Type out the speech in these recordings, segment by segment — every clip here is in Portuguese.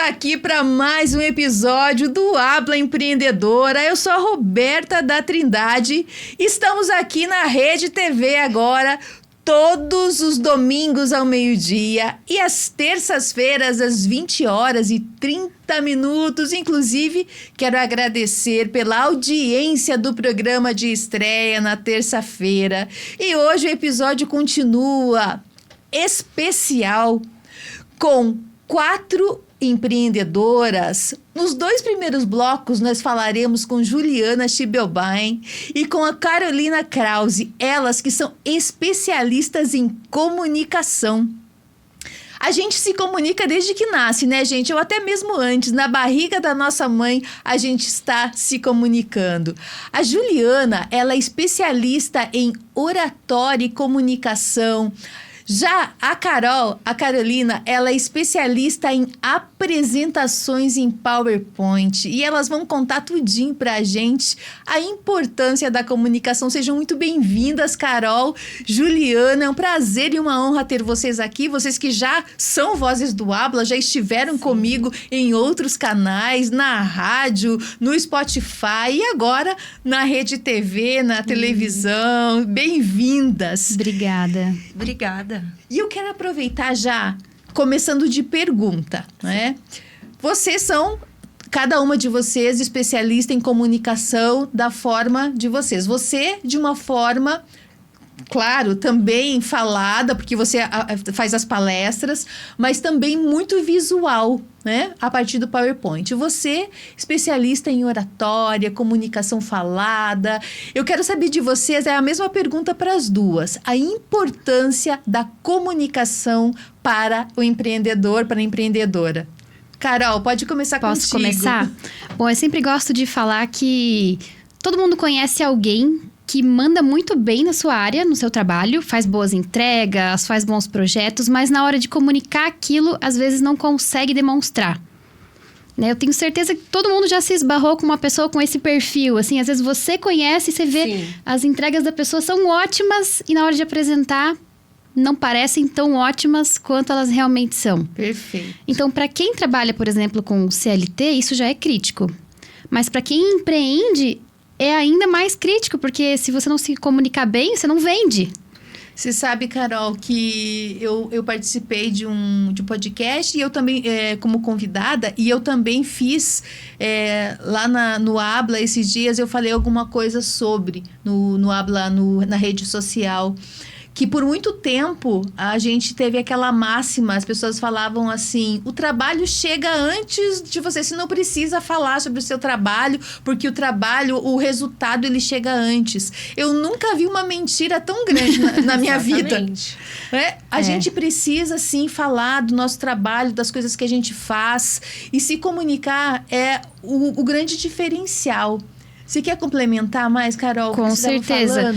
aqui para mais um episódio do Habla Empreendedora. Eu sou a Roberta da Trindade. Estamos aqui na Rede TV agora, todos os domingos ao meio-dia e às terças-feiras às 20h30. Inclusive, quero agradecer pela audiência do programa de estreia na terça-feira. E hoje o episódio continua especial com 4 empreendedoras. Nos 2 primeiros blocos, nós falaremos com Juliana Schibelbein e com a Carolina Krause, elas que são especialistas em comunicação. A gente se comunica desde que nasce, né, gente? Ou até mesmo antes, na barriga da nossa mãe, a gente está se comunicando. A Juliana, ela é especialista em oratória e comunicação. Já a Carolina, ela é especialista em apresentações em PowerPoint e elas vão contar tudinho pra gente a importância da comunicação. Sejam muito bem-vindas, Carol, Juliana, é um prazer e uma honra ter vocês aqui, vocês que já são vozes do Habla, já estiveram comigo em outros canais, na rádio, no Spotify e agora na Rede TV, na televisão. Bem-vindas. Obrigada. E eu quero aproveitar já, começando de pergunta, né? Vocês são, cada uma de vocês, especialista em comunicação da forma de vocês. Você, de uma forma, claro, também falada, porque você faz as palestras, mas também muito visual, né? A partir do PowerPoint. Você, especialista em oratória, comunicação falada. Eu quero saber de vocês, é a mesma pergunta para as duas. A importância da comunicação para o empreendedor, para a empreendedora. Carol, pode começar contigo. Posso começar? Bom, eu sempre gosto de falar que todo mundo conhece alguém que manda muito bem na sua área, no seu trabalho, faz boas entregas, faz bons projetos, mas na hora de comunicar aquilo, às vezes não consegue demonstrar. Né? Eu tenho certeza que todo mundo já se esbarrou com uma pessoa com esse perfil. Assim, às vezes você conhece e você vê as entregas da pessoa são ótimas e na hora de apresentar não parecem tão ótimas quanto elas realmente são. Perfeito. Então, para quem trabalha, por exemplo, com CLT, isso já é crítico. Mas para quem empreende, é ainda mais crítico, porque se você não se comunicar bem, você não vende. Você sabe, Carol, que eu participei de um podcast e eu também, como convidada, e eu também fiz lá no Habla esses dias, eu falei alguma coisa sobre, no Habla, na rede social, que por muito tempo a gente teve aquela máxima, as pessoas falavam assim, o trabalho chega antes de você, você não precisa falar sobre o seu trabalho, porque o trabalho, o resultado, ele chega antes. Eu nunca vi uma mentira tão grande na minha vida. A gente precisa, sim, falar do nosso trabalho, das coisas que a gente faz, e se comunicar é o grande diferencial. Você quer complementar mais, Carol? Com certeza.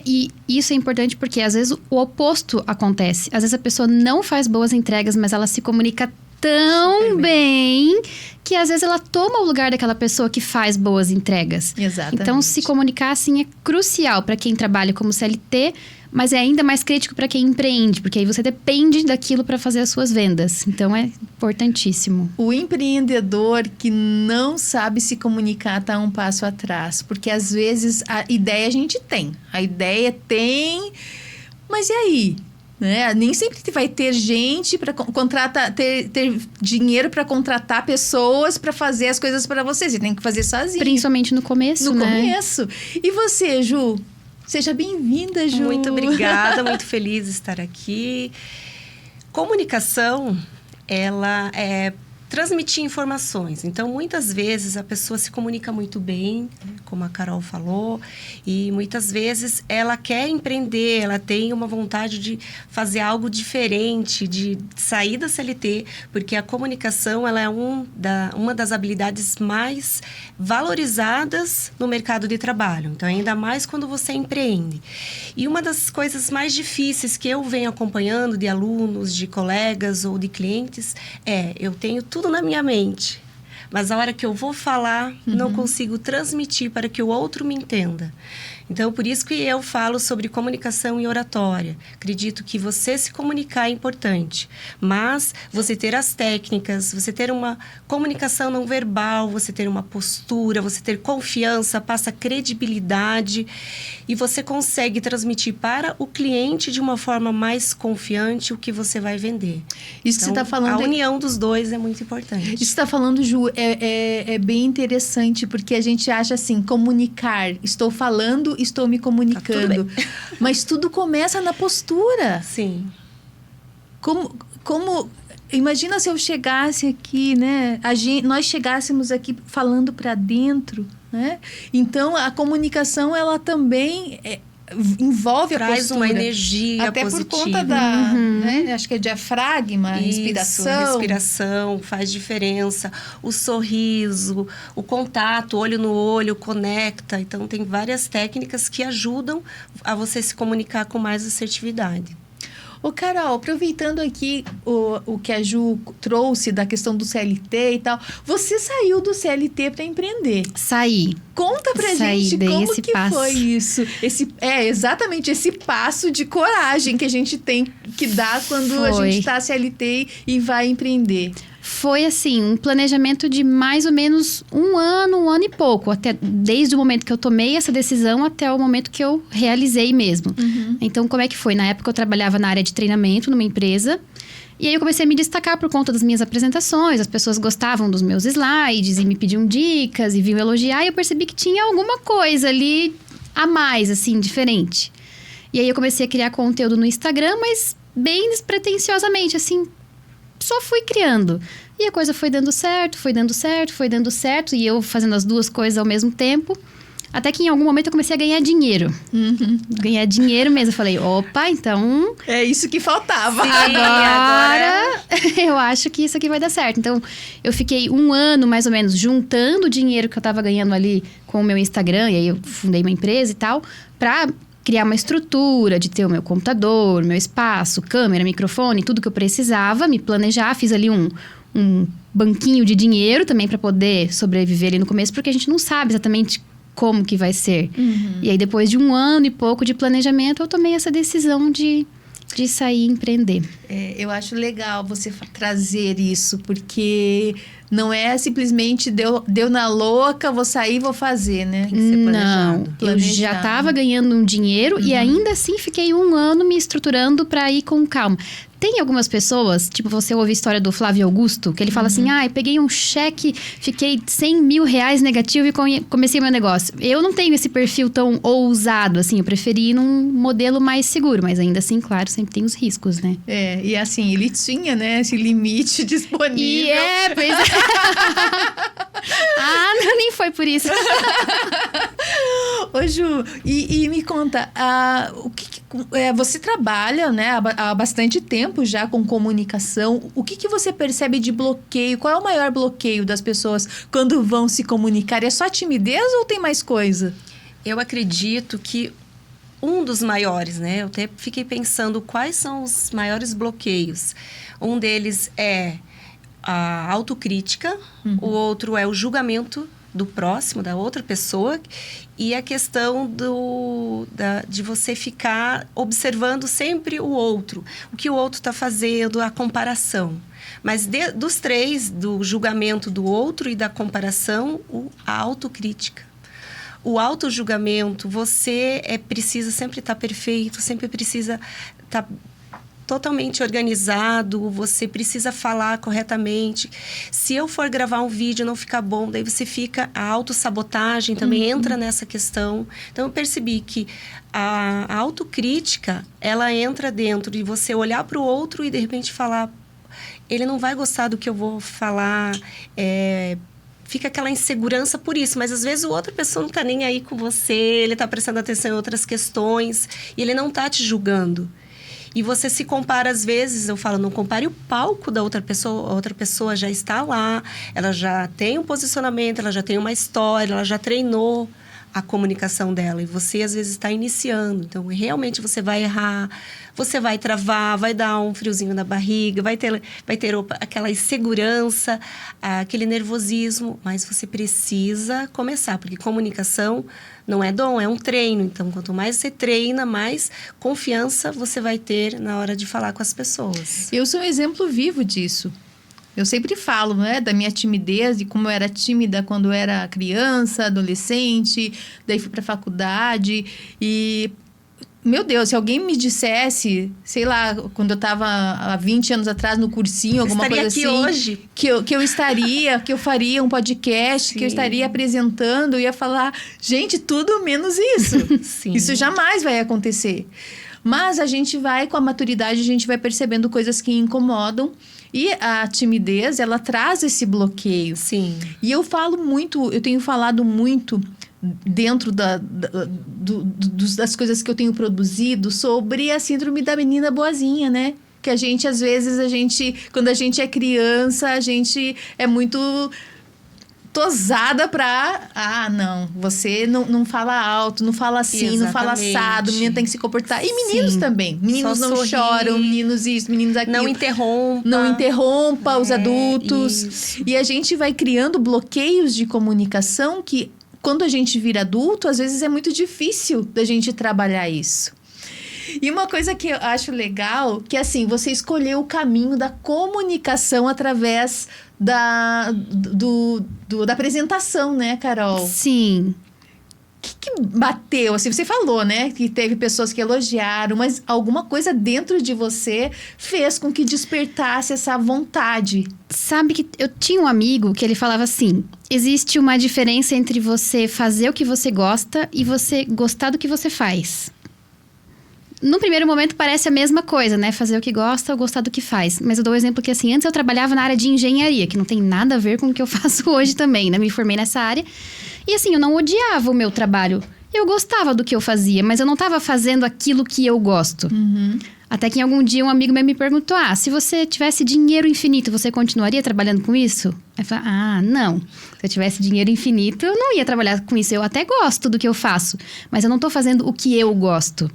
E isso é importante porque, às vezes, o oposto acontece. Às vezes, a pessoa não faz boas entregas, mas ela se comunica tão bem que, às vezes, ela toma o lugar daquela pessoa que faz boas entregas. Exatamente. Então, se comunicar, assim, é crucial para quem trabalha como CLT, mas é ainda mais crítico para quem empreende, porque aí você depende daquilo para fazer as suas vendas. Então, é importantíssimo. O empreendedor que não sabe se comunicar está um passo atrás. Porque, às vezes, a ideia a gente tem. A ideia tem... Mas e aí? Né? Nem sempre vai ter gente para contratar, ter dinheiro para contratar pessoas para fazer as coisas para você. Você tem que fazer sozinho. Principalmente no começo, No começo. E você, Ju? Seja bem-vinda, Ju. Muito obrigada, muito feliz de estar aqui. Comunicação, ela é transmitir informações. Então, muitas vezes, a pessoa se comunica muito bem, como a Carol falou, e muitas vezes ela quer empreender, ela tem uma vontade de fazer algo diferente, de sair da CLT, porque a comunicação ela é uma das habilidades mais valorizadas no mercado de trabalho. Então, ainda mais quando você empreende. E uma das coisas mais difíceis que eu venho acompanhando de alunos, de colegas ou de clientes eu tenho tudo na minha mente, mas a hora que eu vou falar, não consigo transmitir para que o outro me entenda. Então, por isso que eu falo sobre comunicação e oratória. Acredito que você se comunicar é importante, mas você ter as técnicas, você ter uma comunicação não verbal, você ter uma postura, você ter confiança, passa credibilidade e você consegue transmitir para o cliente de uma forma mais confiante o que você vai vender. Isso que você está falando... A união dos dois é muito importante. Isso que você está falando, Ju, é bem interessante, porque a gente acha assim, comunicar, estou falando, estou me comunicando. Tá tudo mas tudo começa na postura. Sim. Como imagina se eu chegasse aqui, né? Nós chegássemos aqui falando para dentro, né? Então, a comunicação, ela também... envolve a postura. Traz uma energia até positiva. por conta da, né? Acho que é diafragma, Isso, respiração. respiração faz diferença. O sorriso, o contato, olho no olho, conecta. Então, tem várias técnicas que ajudam a você se comunicar com mais assertividade. Ô, Carol, aproveitando aqui o que a Ju trouxe da questão do CLT e tal, você saiu do CLT para empreender. Saí. Conta pra gente dei como esse que passo. foi isso. Exatamente esse passo de coragem que a gente tem que dar quando a gente tá CLT e vai empreender. Foi, assim, um planejamento de mais ou menos um ano e pouco. Desde o momento que eu tomei essa decisão até o momento que eu realizei mesmo. Então, como é que foi? Na época, eu trabalhava na área de treinamento numa empresa. E aí, eu comecei a me destacar por conta das minhas apresentações. As pessoas gostavam dos meus slides e me pediam dicas e vinham elogiar. E eu percebi que tinha alguma coisa ali a mais, assim, diferente. E aí, eu comecei a criar conteúdo no Instagram, mas bem despretensiosamente, assim... Só fui criando. E a coisa foi dando certo, foi dando certo, foi dando certo. E eu fazendo as duas coisas ao mesmo tempo. Até que em algum momento eu comecei a ganhar dinheiro. Ganhar dinheiro mesmo. Eu falei, opa, então... É isso que faltava. Sim, agora eu acho que isso aqui vai dar certo. Então, eu fiquei um ano, mais ou menos, juntando o dinheiro que eu tava ganhando ali com o meu Instagram. E aí eu fundei uma empresa e tal. Pra... criar uma estrutura de ter o meu computador, meu espaço, câmera, microfone, tudo que eu precisava, me planejar, fiz ali um banquinho de dinheiro também para poder sobreviver ali no começo, porque a gente não sabe exatamente como que vai ser. E aí, depois de um ano e pouco de planejamento, eu tomei essa decisão de sair e empreender. Eu acho legal você trazer isso, porque não é simplesmente deu na louca, vou sair, vou fazer, né? Tem que ser planejado. Não, eu já estava ganhando um dinheiro e ainda assim fiquei um ano me estruturando para ir com calma. Tem algumas pessoas, tipo, você ouve a história do Flávio Augusto, que ele fala assim, eu peguei um cheque, fiquei 100 mil reais negativo e comecei meu negócio. Eu não tenho esse perfil tão ousado, assim, eu preferi ir num modelo mais seguro, mas ainda assim, claro, sempre tem os riscos, né? E assim, ele tinha, né, esse limite disponível. Pois é. Não, nem foi por isso. Ô, Ju, e me conta, você trabalha, né, há bastante tempo já com comunicação. O que você percebe de bloqueio? Qual é o maior bloqueio das pessoas quando vão se comunicar? É só timidez ou tem mais coisa? Eu acredito que um dos maiores, né? Eu até fiquei pensando quais são os maiores bloqueios. Um deles é a autocrítica, o outro é o julgamento do próximo, da outra pessoa, e a questão de você ficar observando sempre o outro, o que o outro está fazendo, a comparação. Mas dos três, do julgamento do outro e da comparação, a autocrítica. O autojulgamento, você precisa sempre estar perfeito, sempre precisa estar totalmente organizado, você precisa falar corretamente. Se eu for gravar um vídeo e não ficar bom, daí você fica... A autossabotagem também entra nessa questão. Então, eu percebi que a autocrítica, ela entra dentro de você olhar para o outro e, de repente, falar... Ele não vai gostar do que eu vou falar... Fica aquela insegurança por isso, mas às vezes a outra pessoa não está nem aí com você, ele está prestando atenção em outras questões e ele não está te julgando. E você se compara, às vezes, eu falo, não compare o palco da outra pessoa. A outra pessoa já está lá, ela já tem um posicionamento, ela já tem uma história, ela já treinou. a comunicação dela. E você, às vezes, está iniciando. Então, realmente, você vai errar, você vai travar, vai dar um friozinho na barriga, vai ter aquela insegurança, aquele nervosismo. Mas você precisa começar, porque comunicação não é dom, é um treino. Então, quanto mais você treina, mais confiança você vai ter na hora de falar com as pessoas. Eu sou um exemplo vivo disso. Eu sempre falo, né, da minha timidez, de como eu era tímida quando eu era criança, adolescente, daí fui pra faculdade e... Meu Deus, se alguém me dissesse, sei lá, quando eu tava há 20 anos atrás no cursinho, alguma coisa assim... Estaria aqui hoje. Que eu estaria, que eu faria um podcast, Sim. que eu estaria apresentando, eu ia falar, gente, tudo menos isso. Sim. Isso jamais vai acontecer. Mas a gente vai, com a maturidade, a gente vai percebendo coisas que incomodam. E a timidez, ela traz esse bloqueio. Sim. E eu falo muito, eu tenho falado muito dentro das coisas que eu tenho produzido sobre a síndrome da menina boazinha, né? Que a gente, às vezes, quando a gente é criança, a gente é muito tosada pra... não, você não fala alto, não fala assim, não fala assado, o menino tem que se comportar. E meninos Sim. também. Meninos Só não sorrir. choram, meninos isso, meninos aquilo. Não interrompa. Não interrompa os adultos. Isso. E a gente vai criando bloqueios de comunicação que, quando a gente vira adulto, às vezes é muito difícil da gente trabalhar isso. E uma coisa que eu acho legal, que assim, você escolheu o caminho da comunicação através da apresentação, né, Carol? Sim. O que bateu? Assim, você falou, né, que teve pessoas que elogiaram, mas alguma coisa dentro de você fez com que despertasse essa vontade. Sabe que eu tinha um amigo que ele falava assim: existe uma diferença entre você fazer o que você gosta e você gostar do que você faz. No primeiro momento parece a mesma coisa, né? Fazer o que gosta ou gostar do que faz. Mas eu dou um exemplo que, assim, antes eu trabalhava na área de engenharia, que não tem nada a ver com o que eu faço hoje também, né? Me formei nessa área. E, assim, eu não odiava o meu trabalho. Eu gostava do que eu fazia, mas eu não estava fazendo aquilo que eu gosto. Uhum. Até que em algum dia um amigo meu me perguntou: se você tivesse dinheiro infinito, você continuaria trabalhando com isso? Aí eu falei: não. Se eu tivesse dinheiro infinito, eu não ia trabalhar com isso. Eu até gosto do que eu faço, mas eu não tô fazendo o que eu gosto.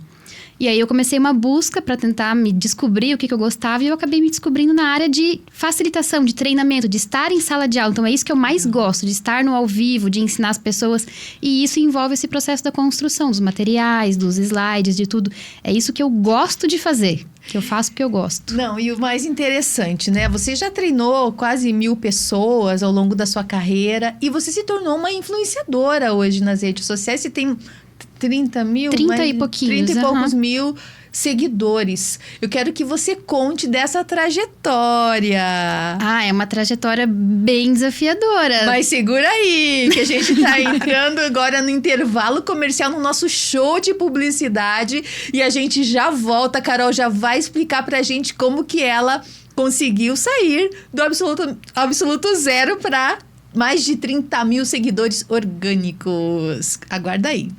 E aí eu comecei uma busca para tentar me descobrir o que eu gostava, e eu acabei me descobrindo na área de facilitação, de treinamento, de estar em sala de aula. Então é isso que eu mais gosto, de estar no ao vivo, de ensinar as pessoas. E isso envolve esse processo da construção dos materiais, dos slides, de tudo. É isso que eu gosto de fazer, que eu faço porque eu gosto. Não, e o mais interessante, né? Você já treinou quase 1000 pessoas ao longo da sua carreira e você se tornou uma influenciadora hoje nas redes sociais. Você tem 30 mil? 30 e pouquinhos. 30 e poucos mil seguidores. Eu quero que você conte dessa trajetória. É uma trajetória bem desafiadora. Mas segura aí, que a gente tá entrando agora no intervalo comercial, no nosso show de publicidade. E a gente já volta, a Carol já vai explicar pra gente como que ela conseguiu sair do absoluto zero para mais de 30 mil seguidores orgânicos. Aguarda aí.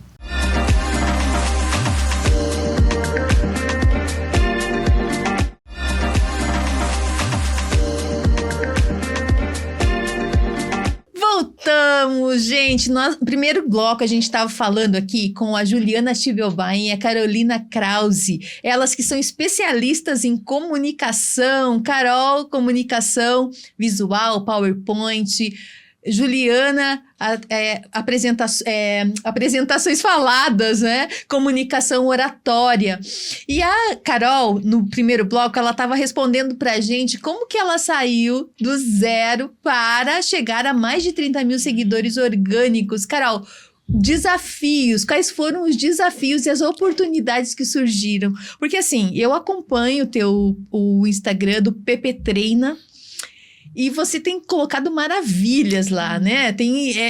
Voltamos, gente. No primeiro bloco, a gente estava falando aqui com a Juliana Stivelbaum e a Carolina Krause. Elas que são especialistas em comunicação. Carol, comunicação visual, PowerPoint. Juliana, apresentações faladas, né? Comunicação oratória. E a Carol, no primeiro bloco, ela estava respondendo pra gente como que ela saiu do zero para chegar a mais de 30 mil seguidores orgânicos. Carol, desafios, quais foram os desafios e as oportunidades que surgiram? Porque assim, eu acompanho o Instagram do Pepe Treina, e você tem colocado maravilhas lá, né?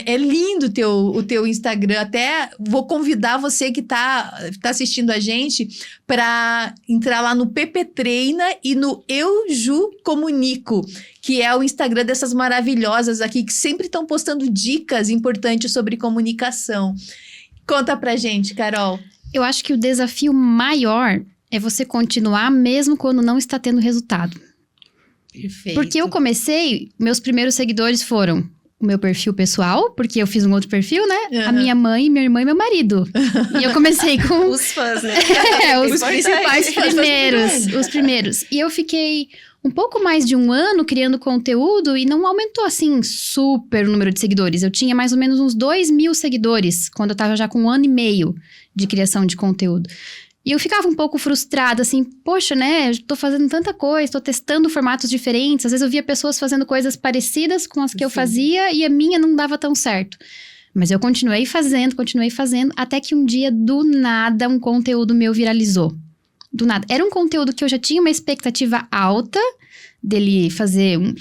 É lindo o teu Instagram. Até vou convidar você que tá assistindo a gente para entrar lá no Pepe Treina e no Eu Ju Comunico, que é o Instagram dessas maravilhosas aqui, que sempre estão postando dicas importantes sobre comunicação. Conta pra gente, Carol. Eu acho que o desafio maior é você continuar mesmo quando não está tendo resultado. Perfeito. Porque eu comecei, meus primeiros seguidores foram o meu perfil pessoal, porque eu fiz um outro perfil, né? Uhum. A minha mãe, minha irmã e meu marido. E eu comecei com... Os fãs, né? os principais fãs. os primeiros. E eu fiquei um pouco mais de um ano criando conteúdo e não aumentou, assim, super o número de seguidores. Eu tinha mais ou menos uns 2.000 seguidores, quando eu tava já com 1 ano e meio de criação de conteúdo. E eu ficava um pouco frustrada, assim, poxa, né, eu tô fazendo tanta coisa, tô testando formatos diferentes. Às vezes eu via pessoas fazendo coisas parecidas com as que eu fazia e a minha não dava tão certo. Mas eu continuei fazendo, até que um dia, do nada, um conteúdo meu viralizou. Do nada. Era um conteúdo que eu já tinha uma expectativa alta dele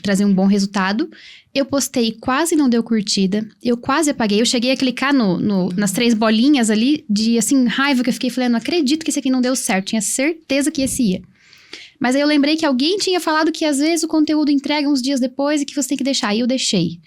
trazer um bom resultado. Eu postei, quase não deu curtida. Eu quase apaguei. Eu cheguei a clicar nas 3 bolinhas ali de, assim, raiva que eu fiquei. Falei, não acredito que esse aqui não deu certo. Tinha certeza que esse ia. Mas aí eu lembrei que alguém tinha falado que às vezes o conteúdo entrega uns dias depois e que você tem que deixar. E eu deixei.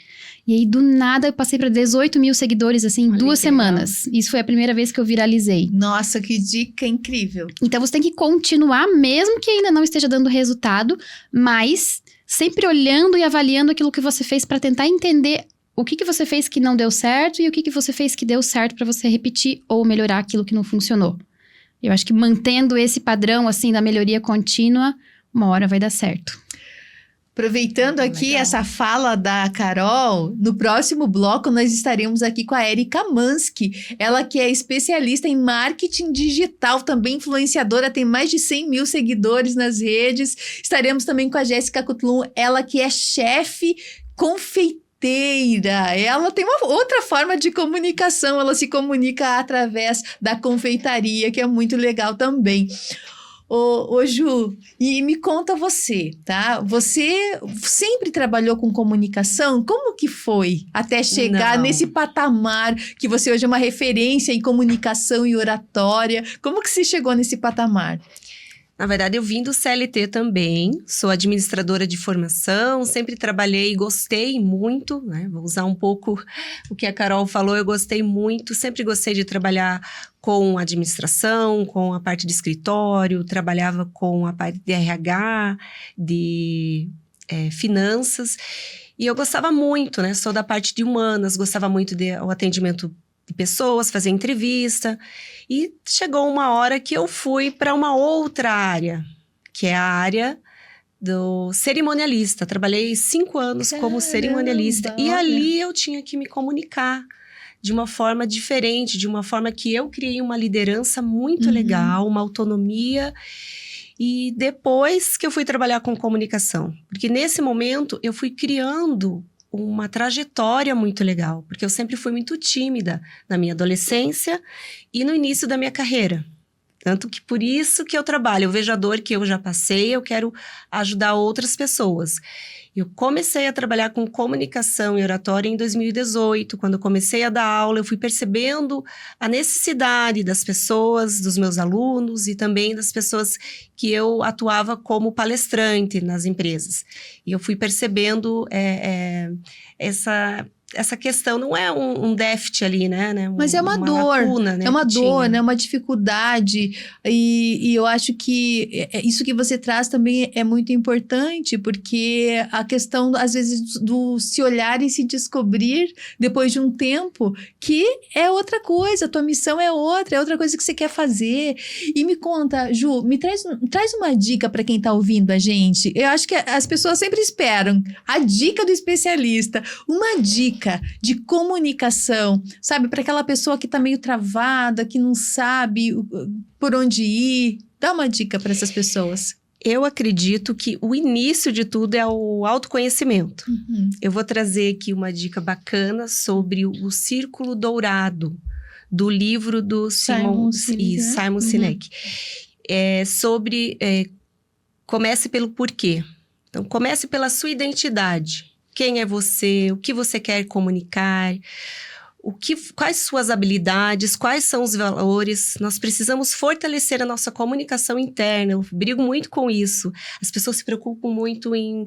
E aí, do nada, eu passei para 18.000 seguidores, assim, em 2 semanas. Isso foi a primeira vez que eu viralizei. Nossa, que dica incrível. Então, você tem que continuar, mesmo que ainda não esteja dando resultado, mas sempre olhando e avaliando aquilo que você fez para tentar entender o que você fez que não deu certo e o que você fez que deu certo para você repetir ou melhorar aquilo que não funcionou. Eu acho que mantendo esse padrão, assim, da melhoria contínua, uma hora vai dar certo. Aproveitando aqui essa fala da Carol, no próximo bloco nós estaremos aqui com a Erika Mansky. Ela que é especialista em marketing digital, também influenciadora, tem mais de 100.000 seguidores nas redes. Estaremos também com a Jéssica Kutlum, ela que é chefe confeiteira. Ela tem uma outra forma de comunicação, ela se comunica através da confeitaria, que é muito legal também. Ô Ju, e me conta você, tá? Você sempre trabalhou com comunicação? Como que foi até chegar nesse patamar que você hoje é uma referência em comunicação e oratória? Como que você chegou nesse patamar? Na verdade, eu vim do CLT também, sou administradora de formação, sempre trabalhei e gostei muito, né? Vou usar um pouco o que a Carol falou, eu gostei muito, sempre gostei de trabalhar com administração, com a parte de escritório, trabalhava com a parte de RH, de finanças, e eu gostava muito, né? Sou da parte de humanas, gostava muito do atendimento de pessoas, fazer entrevista. E chegou uma hora que eu fui para uma outra área, que é a área do cerimonialista. Trabalhei 5 anos como cerimonialista. E ali eu tinha que me comunicar de uma forma diferente, de uma forma que eu criei uma liderança muito legal, uma autonomia. E depois que eu fui trabalhar com comunicação. Porque nesse momento eu fui criando uma trajetória muito legal, porque eu sempre fui muito tímida na minha adolescência e no início da minha carreira. Tanto que por isso que eu trabalho, eu vejo a dor que eu já passei, eu quero ajudar outras pessoas. Eu comecei a trabalhar com comunicação e oratória em 2018, quando eu comecei a dar aula, eu fui percebendo a necessidade das pessoas, dos meus alunos e também das pessoas que eu atuava como palestrante nas empresas. E eu fui percebendo essa questão, não é um déficit ali, né? Mas é uma dor, lacuna, né, é uma dor, né? Uma dificuldade. E eu acho que isso que você traz também é muito importante, porque a questão, às vezes, do se olhar e se descobrir depois de um tempo que é outra coisa, a tua missão é outra coisa que você quer fazer. E me conta, Ju, me traz uma dica para quem tá ouvindo a gente. Eu acho que as pessoas sempre esperam a dica do especialista, uma dica de comunicação, sabe? Para aquela pessoa que tá meio travada, que não sabe por onde ir. Dá uma dica para essas pessoas. Eu acredito que o início de tudo é o autoconhecimento. Eu vou trazer aqui uma dica bacana sobre o Círculo Dourado, do livro do Simon Sinek. Sobre comece pelo porquê. Então, comece pela sua identidade. Quem é você? O que você quer comunicar? Quais suas habilidades? Quais são os valores? Nós precisamos fortalecer a nossa comunicação interna. Eu brigo muito com isso. As pessoas se preocupam muito em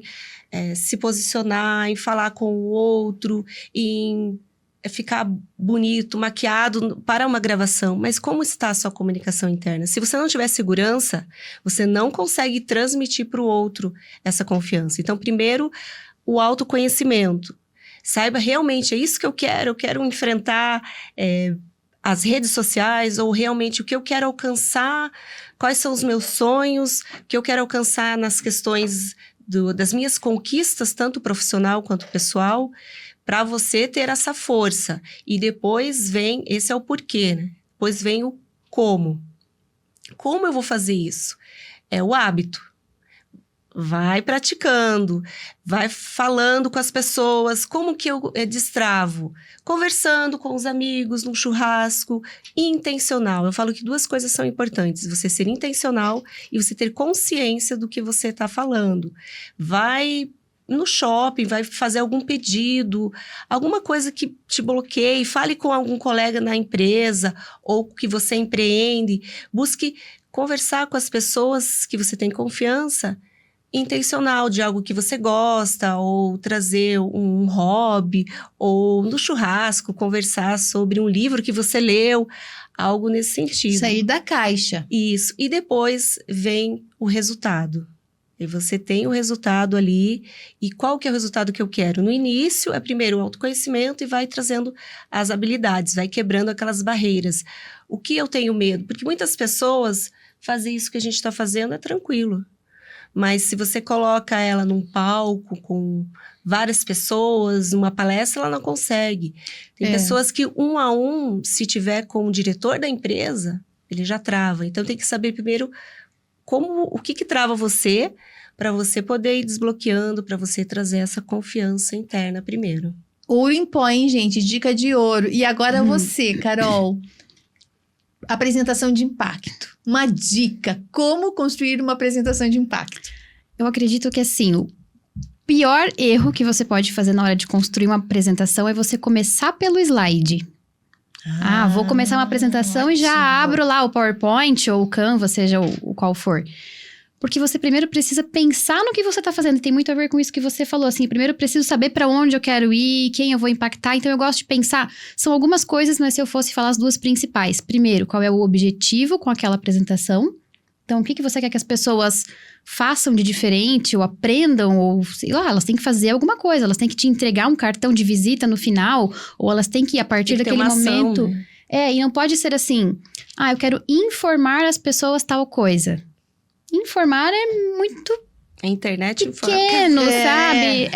se posicionar, em falar com o outro, em ficar bonito, maquiado para uma gravação. Mas como está a sua comunicação interna? Se você não tiver segurança, você não consegue transmitir para o outro essa confiança. Então, primeiro, o autoconhecimento. Saiba realmente, é isso que eu quero enfrentar as redes sociais, ou realmente o que eu quero alcançar, quais são os meus sonhos, o que eu quero alcançar nas questões das minhas conquistas, tanto profissional quanto pessoal, para você ter essa força. E depois vem, esse é o porquê, né? Depois vem o como. Como eu vou fazer isso? É o hábito. Vai praticando, vai falando com as pessoas, como que eu destravo? Conversando com os amigos, num churrasco, intencional. Eu falo que 2 coisas são importantes, você ser intencional e você ter consciência do que você está falando. Vai no shopping, vai fazer algum pedido, alguma coisa que te bloqueie, fale com algum colega na empresa ou que você empreende, busque conversar com as pessoas que você tem confiança, intencional, de algo que você gosta, ou trazer um hobby, ou no churrasco, conversar sobre um livro que você leu, algo nesse sentido. Sair da caixa. Isso. E depois vem o resultado. E você tem o resultado ali. E qual que é o resultado que eu quero? No início, é primeiro o autoconhecimento e vai trazendo as habilidades, vai quebrando aquelas barreiras. O que eu tenho medo? Porque muitas pessoas fazem isso que a gente está fazendo, é tranquilo. Mas se você coloca ela num palco com várias pessoas, numa palestra, ela não consegue. Tem pessoas que 1 a 1, se tiver com o diretor da empresa, ele já trava. Então tem que saber primeiro o que trava você, para você poder ir desbloqueando, para você trazer essa confiança interna primeiro. Ouro em pó, hein, gente? Dica de ouro. E agora você, Carol. Apresentação de impacto. Uma dica. Como construir uma apresentação de impacto? Eu acredito que, assim, o pior erro que você pode fazer na hora de construir uma apresentação é você começar pelo slide. Vou começar uma apresentação ótimo. E já abro lá o PowerPoint ou o Canva, seja o qual for. Porque você primeiro precisa pensar no que você está fazendo. E tem muito a ver com isso que você falou, assim. Primeiro eu preciso saber para onde eu quero ir, quem eu vou impactar. Então eu gosto de pensar. São algumas coisas, mas se eu fosse falar as 2 principais. Primeiro, qual é o objetivo com aquela apresentação? Então, o que você quer que as pessoas façam de diferente, ou aprendam, ou sei lá, elas têm que fazer alguma coisa. Elas têm que te entregar um cartão de visita no final, ou elas têm que, a partir daquele momento... Ação, né? E não pode ser assim, eu quero informar as pessoas tal coisa. Informar é muito A internet pequeno, sabe?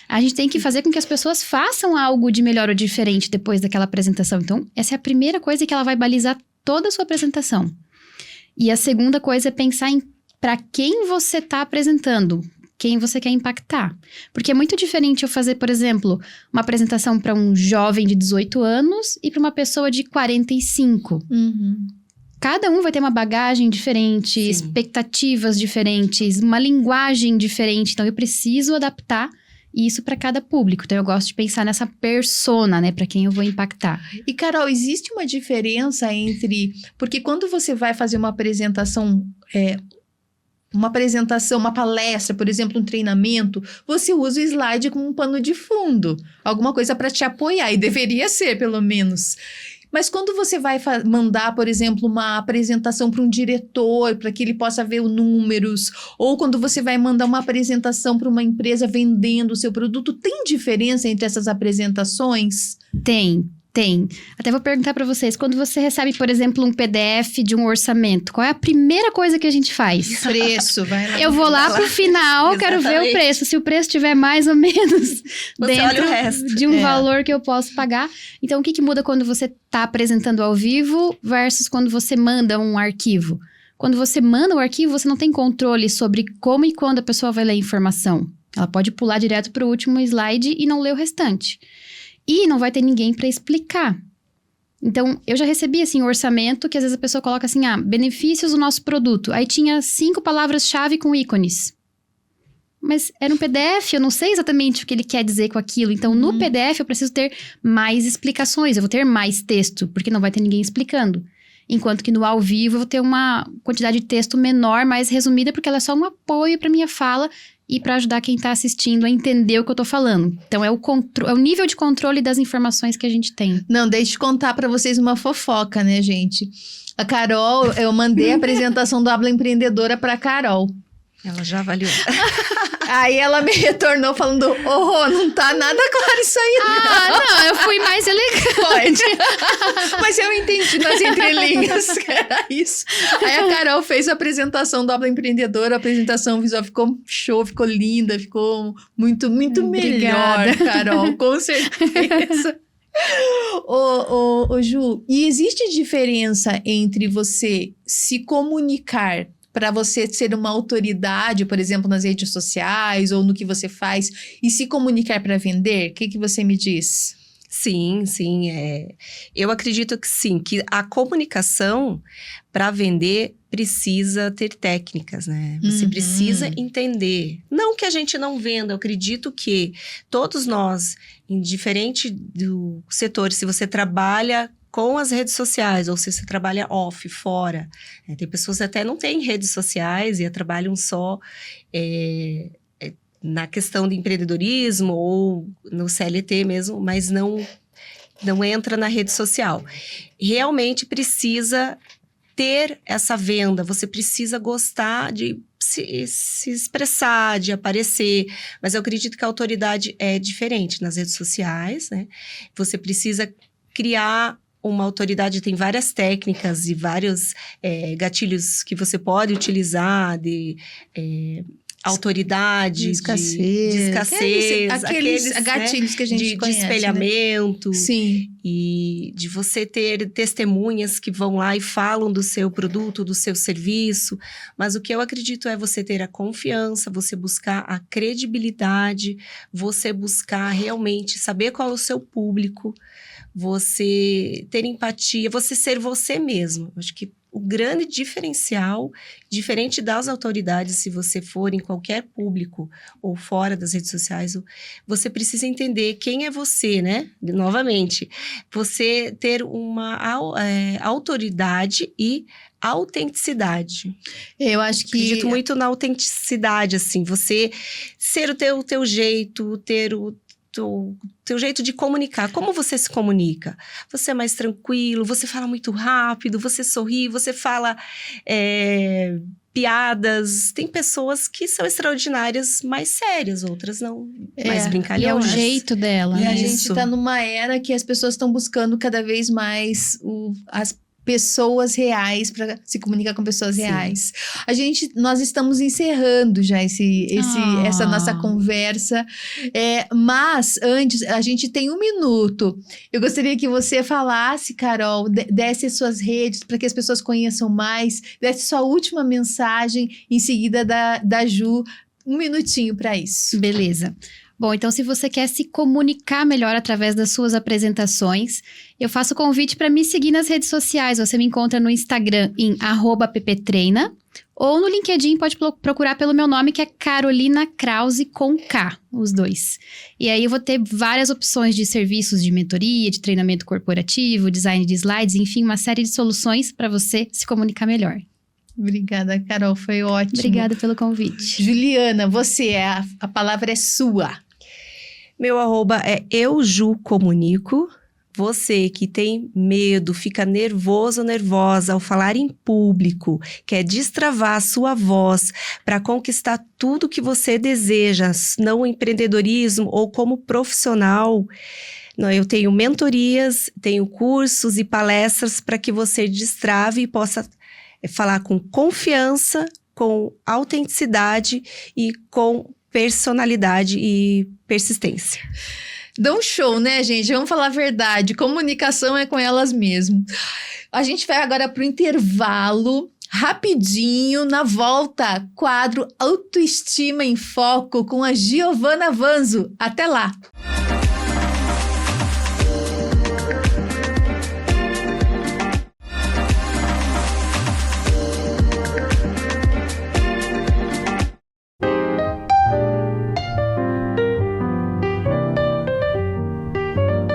A gente tem que fazer com que as pessoas façam algo de melhor ou diferente depois daquela apresentação. Então, essa é a primeira coisa que ela vai balizar toda a sua apresentação. E a segunda coisa é pensar em para quem você está apresentando, quem você quer impactar. Porque é muito diferente eu fazer, por exemplo, uma apresentação para um jovem de 18 anos e para uma pessoa de 45. Cada um vai ter uma bagagem diferente, Sim. expectativas diferentes, uma linguagem diferente. Então, eu preciso adaptar isso para cada público. Então, eu gosto de pensar nessa persona, né? Para quem eu vou impactar. E, Carol, existe uma diferença entre... Porque quando você vai fazer uma apresentação... uma palestra, por exemplo, um treinamento, você usa o slide como um pano de fundo. Alguma coisa para te apoiar. E deveria ser, pelo menos. Mas quando você vai mandar, por exemplo, uma apresentação para um diretor, para que ele possa ver os números, ou quando você vai mandar uma apresentação para uma empresa vendendo o seu produto, tem diferença entre essas apresentações? Tem. Até vou perguntar para vocês, quando você recebe, por exemplo, um PDF de um orçamento, qual é a primeira coisa que a gente faz? Preço, vai lá. Eu vou lá pro final, quero ver o preço. Se o preço estiver mais ou menos dentro olha o resto. de um valor que eu posso pagar. Então, o que muda quando você tá apresentando ao vivo versus quando você manda um arquivo? Quando você manda o arquivo, você não tem controle sobre como e quando a pessoa vai ler a informação. Ela pode pular direto pro último slide e não ler o restante. E não vai ter ninguém para explicar. Então, eu já recebi, assim, um orçamento que às vezes a pessoa coloca assim, benefícios do nosso produto. Aí tinha 5 palavras-chave com ícones. Mas era um PDF, eu não sei exatamente o que ele quer dizer com aquilo. Então, no PDF eu preciso ter mais explicações, eu vou ter mais texto, porque não vai ter ninguém explicando. Enquanto que no ao vivo eu vou ter uma quantidade de texto menor, mais resumida, porque ela é só um apoio para minha fala e para ajudar quem está assistindo a entender o que eu tô falando. Então, é o nível de controle das informações que a gente tem. Não, deixa eu contar para vocês uma fofoca, né, gente? A Carol, eu mandei a apresentação do Habla Empreendedora para Carol. Ela já avaliou. Aí ela me retornou falando, não tá nada claro isso aí. Não, eu fui mais elegante. Pode. Mas eu entendi nas entrelinhas que era isso. Aí a Carol fez a apresentação do Habla Empreendedora, a apresentação visual ficou show, ficou linda, ficou muito melhor, Obrigada. Carol, com certeza. Ô, Ju, e existe diferença entre você se comunicar para você ser uma autoridade, por exemplo, nas redes sociais ou no que você faz, e se comunicar para vender? O que você me diz? Sim. Eu acredito que sim, que a comunicação para vender precisa ter técnicas, né? Você precisa entender. Não que a gente não venda, eu acredito que todos nós, indiferente do setor, se você trabalha com as redes sociais, ou se você trabalha fora. Tem pessoas que até não têm redes sociais e trabalham só na questão de empreendedorismo ou no CLT mesmo, mas não entra na rede social. Realmente precisa ter essa venda, você precisa gostar de se expressar, de aparecer, mas eu acredito que a autoridade é diferente nas redes sociais, né? Você precisa criar uma autoridade, tem várias técnicas e vários gatilhos que você pode utilizar de autoridade, de escassez, aqueles gatilhos, né, que a gente conhece, de espelhamento, né? Sim. E de você ter testemunhas que vão lá e falam do seu produto, do seu serviço, mas o que eu acredito é você ter a confiança, você buscar a credibilidade, você buscar realmente saber qual é o seu público, você ter empatia, você ser você mesmo. Acho que o grande diferencial, diferente das autoridades, se você for em qualquer público ou fora das redes sociais, você precisa entender quem é você, né? Novamente, você ter uma autoridade e autenticidade. Eu acho que... Acredito muito na autenticidade, assim, você ser o teu jeito, ter o teu jeito de comunicar. Como você se comunica? Você é mais tranquilo, você fala muito rápido, você sorri, você fala piadas. Tem pessoas que são extraordinárias, mais sérias, outras não, mais brincalhonas. E é o jeito dela. E a gente tá numa era que as pessoas estão buscando cada vez mais as pessoas reais, para se comunicar com pessoas reais. Nós estamos encerrando já essa nossa conversa, mas antes, a gente tem 1 minuto. Eu gostaria que você falasse, Carol, desse as suas redes para que as pessoas conheçam mais, desse sua última mensagem, em seguida da Ju, 1 minutinho para isso. Beleza. Bom, então se você quer se comunicar melhor através das suas apresentações, eu faço o convite para me seguir nas redes sociais. Você me encontra no Instagram em @pptreina ou no LinkedIn pode procurar pelo meu nome, que é Carolina Krause com K, os dois. E aí eu vou ter várias opções de serviços de mentoria, de treinamento corporativo, design de slides, enfim, uma série de soluções para você se comunicar melhor. Obrigada, Carol, foi ótimo. Obrigada pelo convite. Juliana, a palavra é sua. Meu @ é eujucomunico. Você que tem medo, fica nervoso ou nervosa ao falar em público, quer destravar a sua voz para conquistar tudo que você deseja, no empreendedorismo ou como profissional. Eu tenho mentorias, tenho cursos e palestras para que você destrave e possa falar com confiança, com autenticidade e com personalidade e persistência. Dá um show, né, gente? Vamos falar a verdade. Comunicação é com elas mesmo. A gente vai agora pro intervalo. Rapidinho, na volta, quadro Autoestima em Foco com a Giovana Vanzo. Até lá!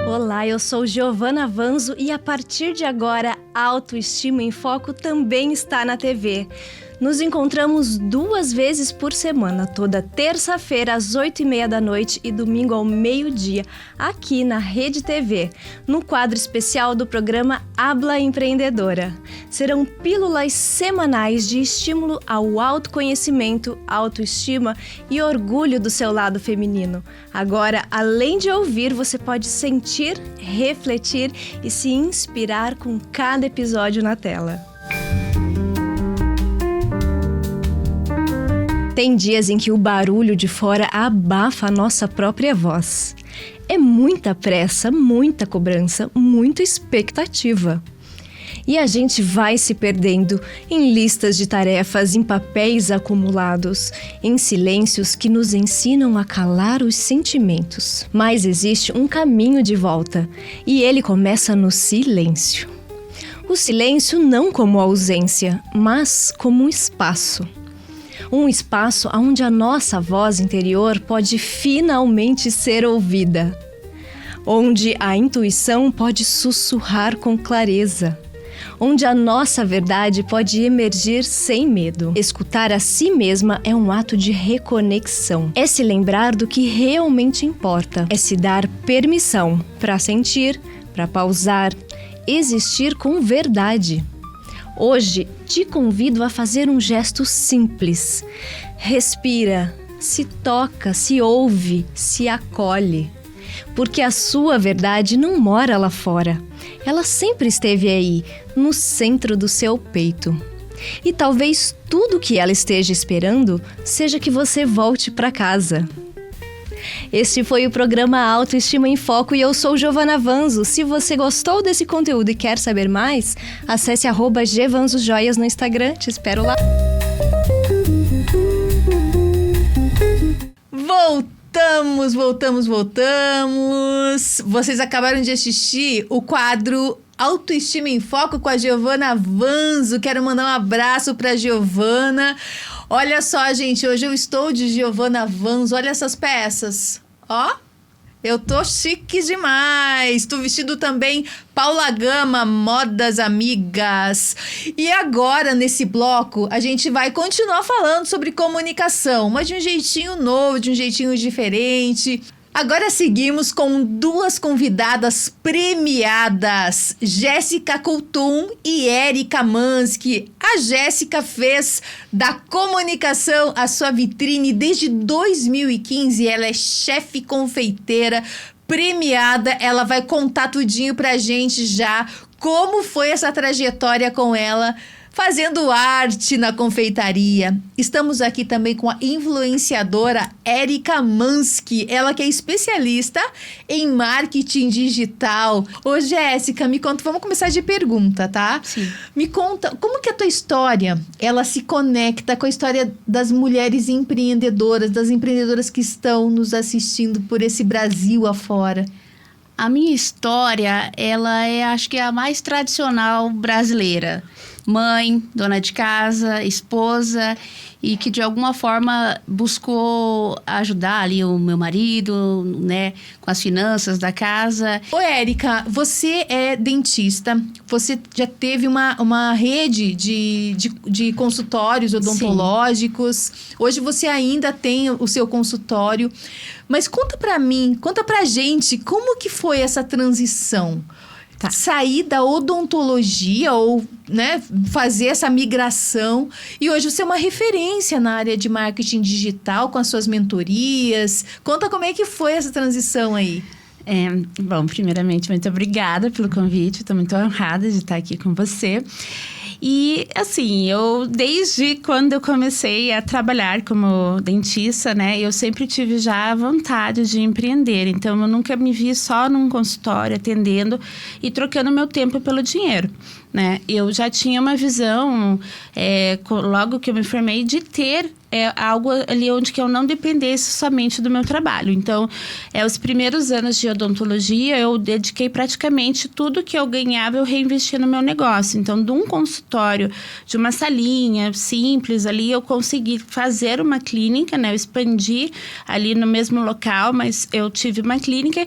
Olá, eu sou Giovana Vanzo e a partir de agora, Autoestima em Foco também está na TV. Nos encontramos 2 vezes por semana, toda terça-feira às 8h30 da noite e domingo ao meio-dia, aqui na Rede TV, no quadro especial do programa Habla Empreendedora. Serão pílulas semanais de estímulo ao autoconhecimento, autoestima e orgulho do seu lado feminino. Agora, além de ouvir, você pode sentir, refletir e se inspirar com cada episódio na tela. Tem dias em que o barulho de fora abafa a nossa própria voz. É muita pressa, muita cobrança, muita expectativa. E a gente vai se perdendo em listas de tarefas, em papéis acumulados, em silêncios que nos ensinam a calar os sentimentos. Mas existe um caminho de volta, e ele começa no silêncio. O silêncio não como ausência, mas como um espaço. Um espaço onde a nossa voz interior pode finalmente ser ouvida. Onde a intuição pode sussurrar com clareza. Onde a nossa verdade pode emergir sem medo. Escutar a si mesma é um ato de reconexão. É se lembrar do que realmente importa. É se dar permissão para sentir, para pausar, existir com verdade. Hoje, te convido a fazer um gesto simples. Respira, se toca, se ouve, se acolhe. Porque a sua verdade não mora lá fora. Ela sempre esteve aí, no centro do seu peito. E talvez tudo que ela esteja esperando seja que você volte para casa. Este foi o programa Autoestima em Foco e eu sou Giovana Vanzo. Se você gostou desse conteúdo e quer saber mais, acesse @gvanzojoias no Instagram. Te espero lá. Voltamos. Vocês acabaram de assistir o quadro Autoestima em Foco com a Giovana Vanzo. Quero mandar um abraço para Giovana. Olha só, gente, hoje eu estou de Giovana Vanzo. Olha essas peças. Ó, eu tô chique demais. Tô vestido também Paula Gama, Modas Amigas. E agora, nesse bloco, a gente vai continuar falando sobre comunicação, mas de um jeitinho novo, de um jeitinho diferente. Agora seguimos com 2 convidadas premiadas, Jéssica Coutum e Érica Mansky. A Jéssica fez da comunicação a sua vitrine desde 2015. Ela é chefe confeiteira premiada. Ela vai contar tudinho pra gente já como foi essa trajetória com ela, fazendo arte na confeitaria. Estamos aqui também com a influenciadora Érica Mansky, ela que é especialista em marketing digital. Ô, Jéssica, me conta, vamos começar de pergunta, tá? Sim. Me conta, como que a tua história, ela se conecta com a história das mulheres empreendedoras, das empreendedoras que estão nos assistindo por esse Brasil afora? A minha história, ela é, acho que é a mais tradicional brasileira. Mãe, dona de casa, esposa, e que de alguma forma buscou ajudar ali o meu marido, né, com as finanças da casa. Ô, Érica, você é dentista, você já teve uma rede de consultórios odontológicos. Sim. Hoje você ainda tem o seu consultório, mas conta pra mim, conta pra gente, como que foi essa transição? Tá. Sair da odontologia ou, né, fazer essa migração. E hoje você é uma referência na área de marketing digital com as suas mentorias. Conta como é que foi essa transição aí. Bom, primeiramente, muito obrigada pelo convite. Estou muito honrada de estar aqui com você. E, assim, desde quando eu comecei a trabalhar como dentista, né, eu sempre tive já a vontade de empreender. Então, eu nunca me vi só num consultório atendendo e trocando meu tempo pelo dinheiro, né? Eu já tinha uma visão, logo que eu me formei, de ter algo ali onde que eu não dependesse somente do meu trabalho. Então, os primeiros anos de odontologia, eu dediquei praticamente tudo que eu ganhava, eu reinvesti no meu negócio. Então, de um consultório, de uma salinha simples ali, eu consegui fazer uma clínica, né? Eu expandi ali no mesmo local, mas eu tive uma clínica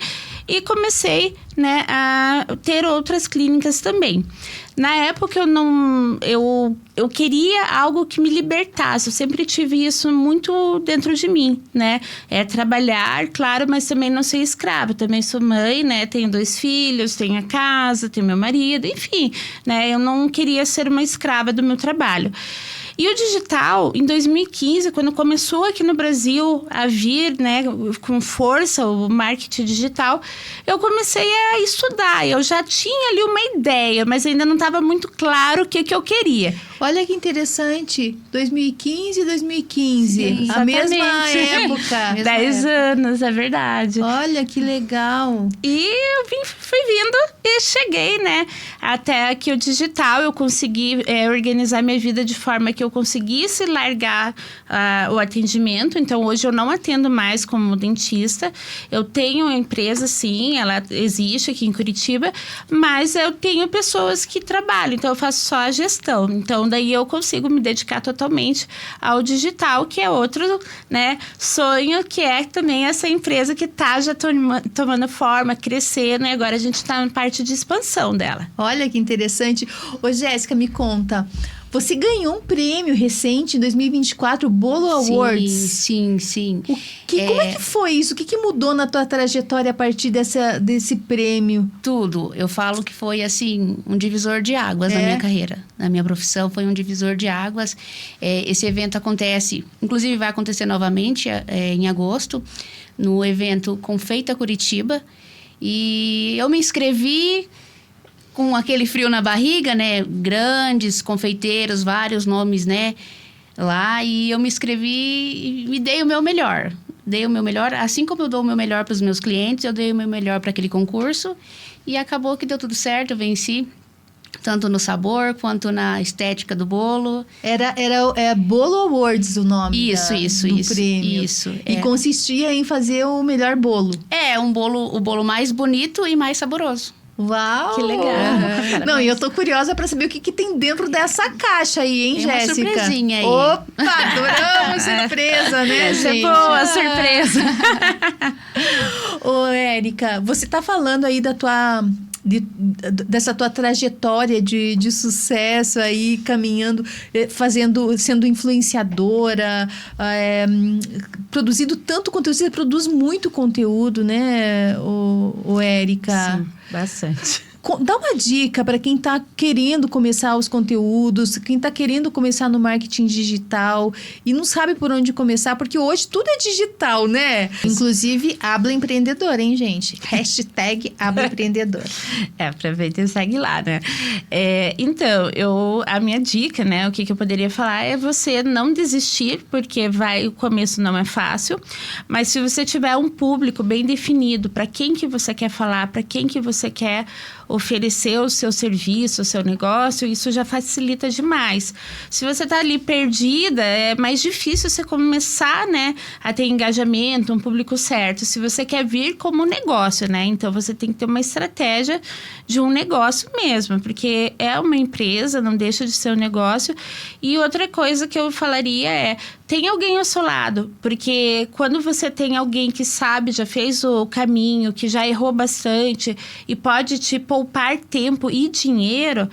e comecei, né, a ter outras clínicas também. Na época eu queria algo que me libertasse. Eu sempre tive isso muito dentro de mim, né? É trabalhar, claro, mas também não ser escrava. Também sou mãe, né? Tenho 2 filhos, tenho a casa, tenho meu marido, enfim, né? Eu não queria ser uma escrava do meu trabalho. E o digital, em 2015, quando começou aqui no Brasil a vir, né, com força o marketing digital, eu comecei a estudar. Eu já tinha ali uma ideia, mas ainda não estava muito claro o que eu queria. Olha que interessante, 2015 e 2015, Sim, a mesma exatamente. época. 10 anos, é verdade. Olha que legal. E eu fui vindo e cheguei, né? Até que o digital eu consegui organizar minha vida de forma que eu conseguisse largar o atendimento. Então, hoje eu não atendo mais como dentista. Eu tenho uma empresa, sim, ela existe aqui em Curitiba, mas eu tenho pessoas que trabalham, então eu faço só a gestão. Então, daí eu consigo me dedicar totalmente ao digital, que é outro, né, sonho, que é também essa empresa que está já tomando forma, crescendo, e agora a gente está na parte de expansão dela. Olha que interessante. Ô, Jéssica, me conta. Você ganhou um prêmio recente, em 2024, o Bolo Awards. Sim. Como é que foi isso? O que mudou na tua trajetória a partir desse prêmio? Tudo. Eu falo que foi, assim, um divisor de águas na minha carreira. Na minha profissão, foi um divisor de águas. Esse evento acontece, inclusive vai acontecer novamente em agosto, no evento Confeita Curitiba. E eu me inscrevi com aquele frio na barriga, né? Grandes confeiteiros, vários nomes, né? Lá, e eu me inscrevi e me dei o meu melhor. Dei o meu melhor, assim como eu dou o meu melhor para os meus clientes, eu dei o meu melhor para aquele concurso. E acabou que deu tudo certo, eu venci. Tanto no sabor, quanto na estética do bolo. Era Bolo Awards o nome do prêmio. Isso. E consistia em fazer o melhor bolo. O bolo mais bonito e mais saboroso. Uau! Que legal. Não, e eu tô curiosa pra saber o que tem dentro dessa caixa aí, hein, Tem uma Jéssica? surpresinha aí. Opa, adoramos surpresa, né, Essa gente? é boa, surpresa. Ô, Érica, você tá falando aí dessa tua trajetória de sucesso aí, caminhando, sendo influenciadora, produzindo tanto conteúdo. Você produz muito conteúdo, né, ô Érica? Sim, bastante. Dá uma dica para quem está querendo começar os conteúdos, quem está querendo começar no marketing digital e não sabe por onde começar, porque hoje tudo é digital, né? Inclusive, Habla Empreendedor, hein, gente? Hashtag Habla Empreendedor. Aproveita e segue lá, né? Então, a minha dica, né? O que eu poderia falar é você não desistir, porque o começo não é fácil, mas se você tiver um público bem definido, para quem que você quer falar, para quem que você quer oferecer o seu serviço, o seu negócio, isso já facilita demais. Se você está ali perdida, é mais difícil você começar, né, a ter engajamento, um público certo. Se você quer vir como negócio, né, então você tem que ter uma estratégia de um negócio mesmo, porque é uma empresa, não deixa de ser um negócio. E outra coisa que eu falaria tem alguém ao seu lado, porque quando você tem alguém que sabe, já fez o caminho, que já errou bastante e pode te poupar tempo e dinheiro,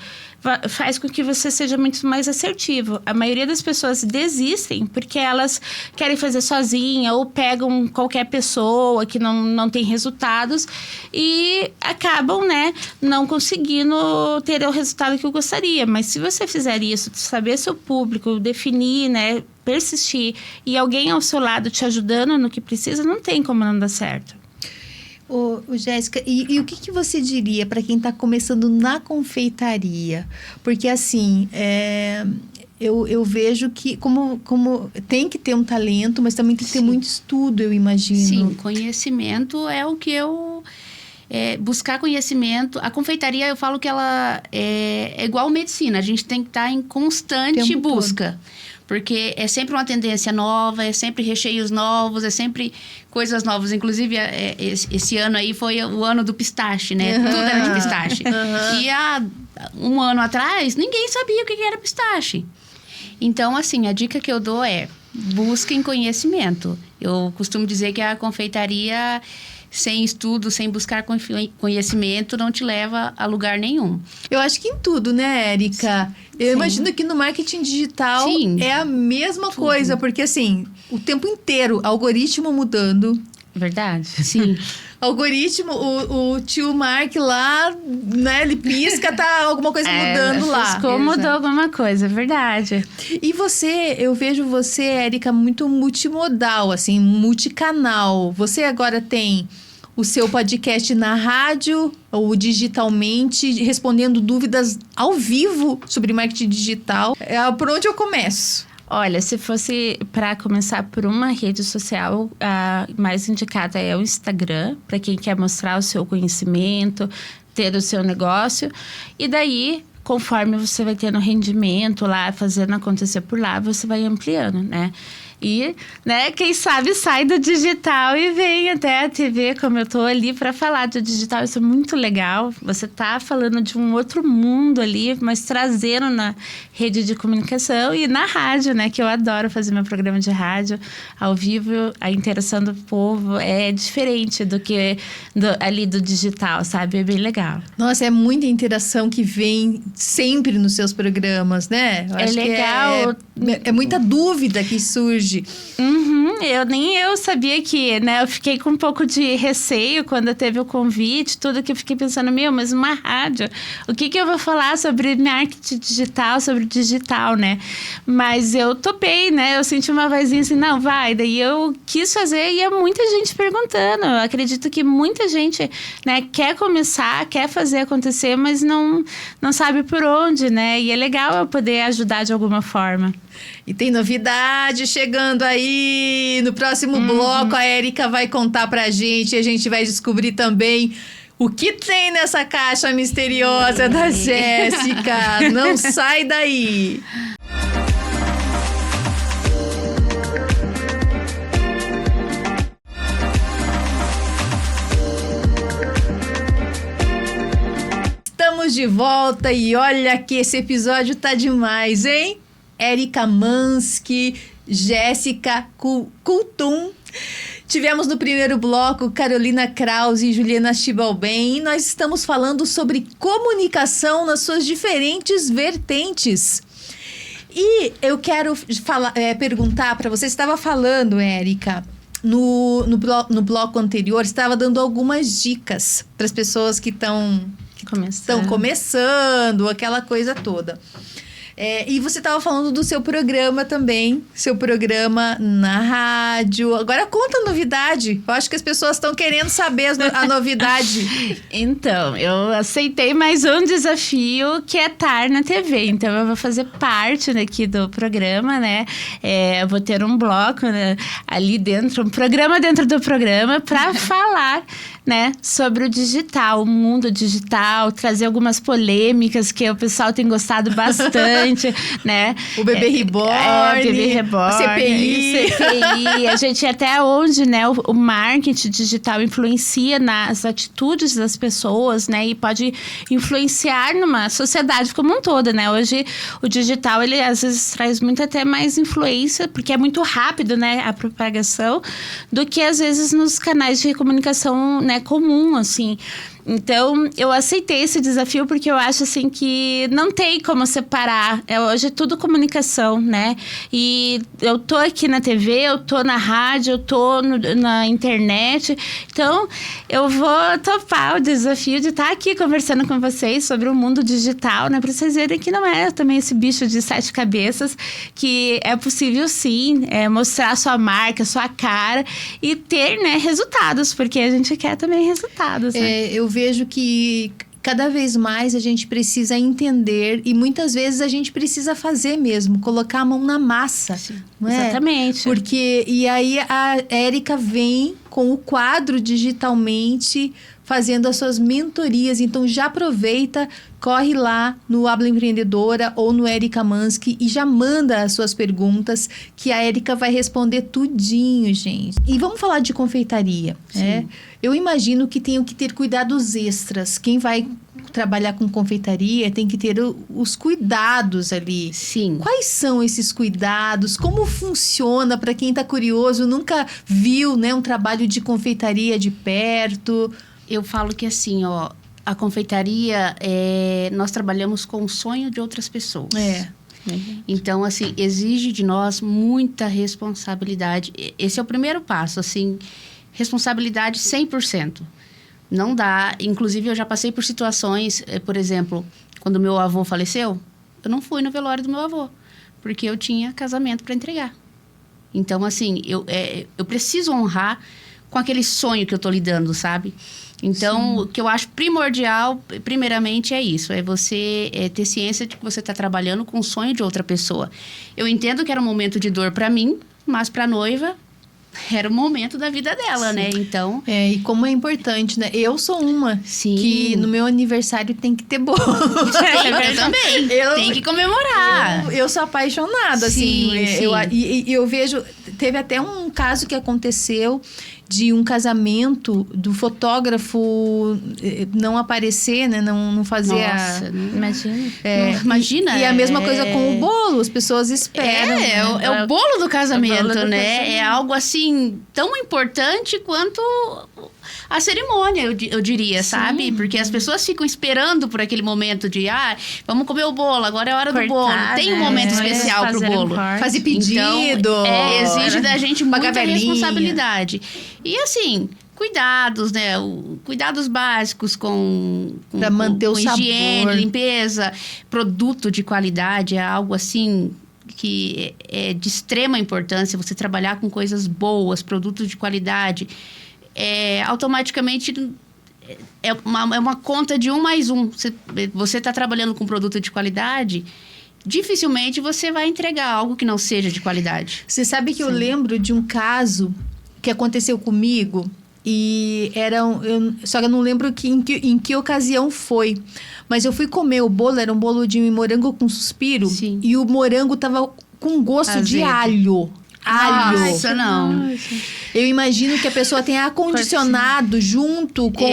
faz com que você seja muito mais assertivo. A maioria das pessoas desistem porque elas querem fazer sozinha ou pegam qualquer pessoa que não tem resultados e acabam, né, não conseguindo ter o resultado que eu gostaria. Mas se você fizer isso, saber seu público, definir, né, persistir e alguém ao seu lado te ajudando no que precisa, não tem como não dar certo. Ô, Jéssica, e o que você diria para quem está começando na confeitaria? Porque, assim, eu vejo que como tem que ter um talento, mas também tem que ter muito estudo, eu imagino. Sim, conhecimento é o que eu... buscar conhecimento. A confeitaria, eu falo que ela é igual medicina. A gente tem que estar em constante busca. Todo. Porque é sempre uma tendência nova, é sempre recheios novos, é sempre coisas novas. Inclusive, esse ano aí foi o ano do pistache, né? Tudo era de pistache. E há um ano atrás, ninguém sabia o que era pistache. Então, assim, a dica que eu dou busquem conhecimento. Eu costumo dizer que a confeitaria sem estudo, sem buscar conhecimento, não te leva a lugar nenhum. Eu acho que em tudo, né, Érica? Eu imagino que no marketing digital é a mesma coisa, porque assim, o tempo inteiro, algoritmo mudando. Verdade. Sim. Algoritmo, o tio Mark lá, né, ele pisca, tá alguma coisa mudando lá. Piscou, mudou alguma coisa, é verdade. E você, eu vejo você, Érica, muito multimodal, assim, multicanal. Você agora tem o seu podcast na rádio ou digitalmente, respondendo dúvidas ao vivo sobre marketing digital. Por onde eu começo? Olha, se fosse para começar por uma rede social, a mais indicada é o Instagram, para quem quer mostrar o seu conhecimento, ter o seu negócio. E daí, conforme você vai tendo rendimento lá, fazendo acontecer por lá, você vai ampliando, né? E, né, quem sabe sai do digital e vem até a TV, como eu tô ali para falar do digital. Isso é muito legal. Você tá falando de um outro mundo ali, mas trazendo na rede de comunicação e na rádio, né, que eu adoro fazer meu programa de rádio ao vivo. A interação do povo é diferente do que ali do digital, sabe? É bem legal. Nossa, é muita interação que vem sempre nos seus programas, né? Eu acho legal. É muita dúvida que surge. Eu sabia que, né? Eu fiquei com um pouco de receio quando teve o convite, tudo que eu fiquei pensando, mas uma rádio, o que eu vou falar sobre marketing digital, sobre digital, né? Mas eu topei, né? Eu senti uma vozinha assim, não, vai. Daí eu quis fazer e é muita gente perguntando. Eu acredito que muita gente, né, quer começar, quer fazer acontecer, mas não sabe por onde, né? E é legal eu poder ajudar de alguma forma. E tem novidade chegando aí. No próximo bloco, a Érica vai contar pra gente. E a gente vai descobrir também o que tem nessa caixa misteriosa da Jéssica. Não sai daí. Estamos de volta e olha que esse episódio tá demais, hein? Érica Mansky, Jéssica Kultum. Tivemos no primeiro bloco Carolina Krause e Juliana Chibalben. E nós estamos falando sobre comunicação nas suas diferentes vertentes. E eu quero perguntar para você, você estava falando, Érica, no bloco anterior, estava dando algumas dicas para as pessoas que estão começando, aquela coisa toda. E você estava falando do seu programa também, seu programa na rádio. Agora conta a novidade. Eu acho que as pessoas estão querendo saber a novidade. Então, eu aceitei mais um desafio que é estar na TV. Então, eu vou fazer parte aqui do programa, né? Eu vou ter um bloco, né, ali dentro, um programa dentro do programa para falar, né, sobre o digital, o mundo digital, trazer algumas polêmicas que o pessoal tem gostado bastante, né? O Bebê Reborn, o Bebê Reborn, CPI. A gente até onde, né, o marketing digital influencia nas atitudes das pessoas, né, e pode influenciar numa sociedade como um todo, né? Hoje o digital, ele às vezes traz muito até mais influência, porque é muito rápido, né, a propagação, do que às vezes nos canais de comunicação, né, comum, assim. Então, eu aceitei esse desafio porque eu acho, assim, que não tem como separar. Hoje é tudo comunicação, né? E eu tô aqui na TV, eu tô na rádio, eu tô na internet. Então, eu vou topar o desafio de estar aqui conversando com vocês sobre o mundo digital, né? Pra vocês verem que não é também esse bicho de 7 cabeças, que é possível, sim, mostrar sua marca, sua cara e ter, né, resultados, porque a gente quer também resultados, né? Eu vejo que cada vez mais a gente precisa entender e muitas vezes a gente precisa fazer mesmo, colocar a mão na massa. Sim, não é? Exatamente. E aí a Érica vem com o quadro digitalmente fazendo as suas mentorias. Então, já aproveita, corre lá no Habla Empreendedora ou no Érica Mansky e já manda as suas perguntas, que a Érica vai responder tudinho, gente. E vamos falar de confeitaria, né? Eu imagino que tenham que ter cuidados extras. Quem vai trabalhar com confeitaria tem que ter os cuidados ali. Sim. Quais são esses cuidados? Como funciona para quem está curioso, nunca viu, né, um trabalho de confeitaria de perto? Eu falo que assim, ó, a confeitaria, nós trabalhamos com o sonho de outras pessoas. Então, assim, exige de nós muita responsabilidade. Esse é o primeiro passo, assim, responsabilidade 100%. Não dá. Inclusive, eu já passei por situações, por exemplo, quando meu avô faleceu, eu não fui no velório do meu avô, porque eu tinha casamento para entregar. Então, assim, eu preciso honrar com aquele sonho que eu tô lidando, sabe? Então, o que eu acho primordial, primeiramente, é isso. É você ter ciência de que você está trabalhando com o sonho de outra pessoa. Eu entendo que era um momento de dor para mim, mas para a noiva era o momento da vida dela, né? Então... e como é importante, né? Eu sou uma que no meu aniversário tem que ter bolo. Eu também. Tem que comemorar. Eu sou apaixonada, assim. Sim. Eu vejo... Teve até um caso que aconteceu de um casamento do fotógrafo não aparecer, né? Não fazer Imagina. Imagina. E a mesma coisa com o bolo. As pessoas esperam. É o bolo do casamento, né? É algo assim tão importante quanto a cerimônia, eu diria, sabe? Porque as pessoas ficam esperando por aquele momento de vamos comer o bolo, agora é a hora do bolo. Tem um momento especial pro bolo. Fazer pedido. Então, exige da gente muita velhinha. Responsabilidade. E assim, cuidados, né? Cuidados básicos para manter o higiene, sabor, limpeza, produto de qualidade, é algo assim que é de extrema importância. Você trabalhar com coisas boas, produtos de qualidade, automaticamente é uma conta de 1 mais 1. Você está trabalhando com produto de qualidade, dificilmente você vai entregar algo que não seja de qualidade. Você sabe que eu lembro de um caso que aconteceu comigo e só que eu não lembro em que ocasião foi. Mas eu fui comer o bolo, era um bolo de morango com suspiro. Sim. E o morango tava com gosto de alho. Nossa, não. Eu imagino que a pessoa tenha ar-condicionado junto com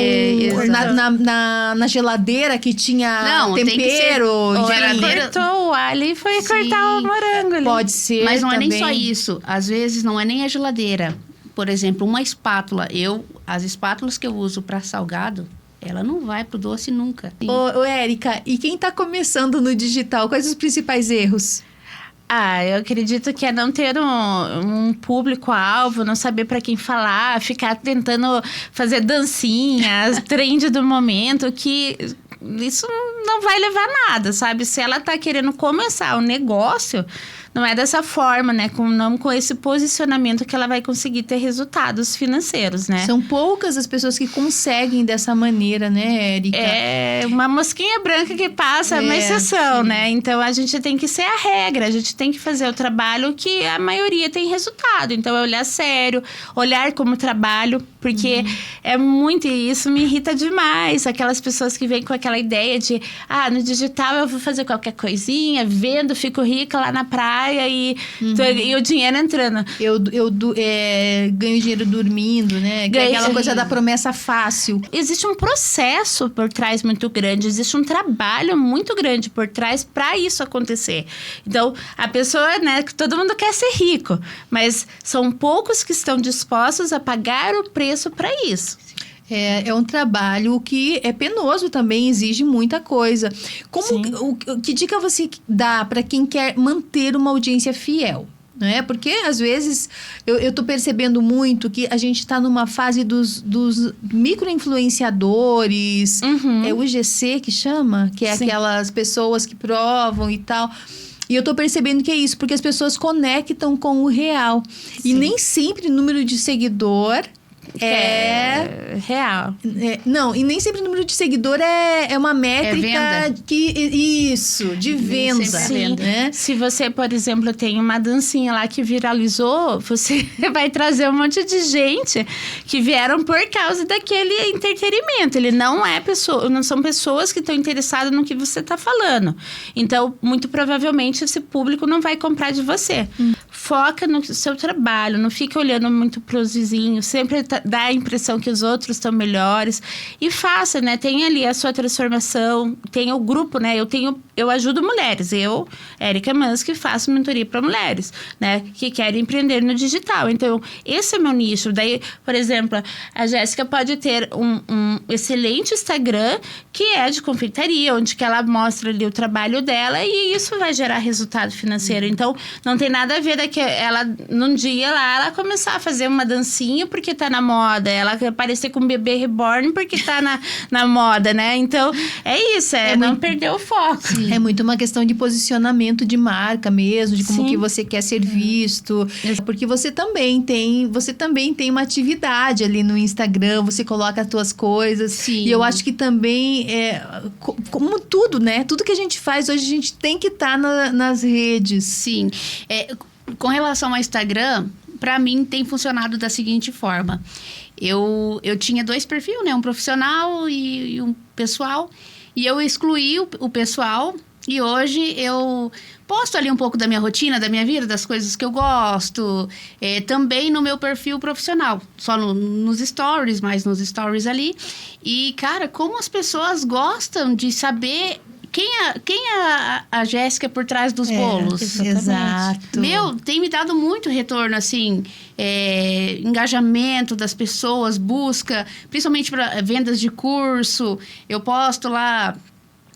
na geladeira que tinha tempero. Cortou o alho e foi cortar o morango ali. Pode ser. Mas não também. É nem só isso. Às vezes não é nem a geladeira. Por exemplo, uma espátula. As espátulas que eu uso para salgado, ela não vai pro doce nunca. Ô, Érica, e quem tá começando no digital, quais os principais erros? Eu acredito que é não ter um público-alvo, não saber para quem falar, ficar tentando fazer dancinhas, trend do momento, que isso não vai levar a nada, sabe? Se ela tá querendo começar o negócio, não é dessa forma, né? Não com esse posicionamento que ela vai conseguir ter resultados financeiros, né? São poucas as pessoas que conseguem dessa maneira, né, Érica? É uma mosquinha branca que passa, uma exceção, né? Então, a gente tem que ser a regra. A gente tem que fazer o trabalho que a maioria tem resultado. Então, é olhar sério, olhar como trabalho, porque é muito... E isso me irrita demais. Aquelas pessoas que vêm com aquela ideia de... no digital eu vou fazer qualquer coisinha, vendo, fico rica lá na praia e o dinheiro entrando. Eu ganho dinheiro dormindo, né? Que é aquela coisa da promessa fácil. Existe um processo por trás muito grande, existe um trabalho muito grande por trás para isso acontecer. Então, a pessoa, né, todo mundo quer ser rico, mas são poucos que estão dispostos a pagar o preço para isso. É um trabalho que é penoso também, exige muita coisa. Que dica você dá para quem quer manter uma audiência fiel? Né? Porque, às vezes, eu tô percebendo muito que a gente está numa fase dos micro-influenciadores. É o UGC que chama? Que é aquelas pessoas que provam e tal. E eu tô percebendo que é isso, porque as pessoas conectam com o real. E nem sempre o número de seguidor é real. Não, e nem sempre o número de seguidor é uma métrica venda. Isso, de venda. sempre é venda. Né? Se você, por exemplo, tem uma dancinha lá que viralizou, você vai trazer um monte de gente que vieram por causa daquele entretenimento. Ele não são pessoas que estão interessadas no que você está falando. Então, muito provavelmente, esse público não vai comprar de você. Foca no seu trabalho, não fica olhando muito para os vizinhos, sempre dá a impressão que os outros estão melhores. E faça, né? Tem ali a sua transformação, tem o grupo, né? Eu ajudo mulheres. Eu, Érica Mansky, faço mentoria para mulheres, né? Que querem empreender no digital. Então, esse é meu nicho. Daí, por exemplo, a Jéssica pode ter um excelente Instagram que é de confeitaria, onde que ela mostra ali o trabalho dela e isso vai gerar resultado financeiro. Então, não tem nada a ver daqui ela, num dia lá, ela começar a fazer uma dancinha porque tá na moda, ela aparecer com um bebê reborn porque tá na moda, né? Então, é isso, não perder o foco. É muito uma questão de posicionamento de marca mesmo, de como que você quer ser visto. Porque você também tem uma atividade ali no Instagram, você coloca as tuas coisas. Sim. E eu acho que também, como tudo, né? Tudo que a gente faz hoje, a gente tem que estar nas redes. Sim. Com relação ao Instagram, para mim tem funcionado da seguinte forma. Eu tinha 2 perfis, né? Um profissional e um pessoal. E eu excluí o pessoal. E hoje eu posto ali um pouco da minha rotina, da minha vida, das coisas que eu gosto. Também no meu perfil profissional. Só nos stories, mais nos stories ali. E, cara, como as pessoas gostam de saber... Quem é a Jéssica por trás dos bolos? Exato. Tem me dado muito retorno, assim, engajamento das pessoas, busca, principalmente para vendas de curso. Eu posto lá,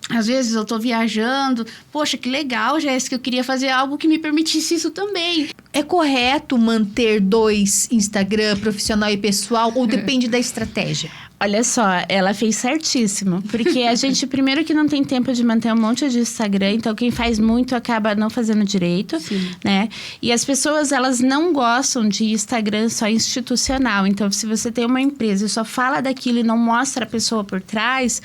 às vezes eu tô viajando. Poxa, que legal, Jéssica, eu queria fazer algo que me permitisse isso também. É correto manter 2 Instagram, profissional e pessoal, ou depende da estratégia? Olha só, ela fez certíssimo. Porque a gente, primeiro que não tem tempo de manter um monte de Instagram, então quem faz muito acaba não fazendo direito, né? E as pessoas, elas não gostam de Instagram só institucional. Então, se você tem uma empresa e só fala daquilo e não mostra a pessoa por trás,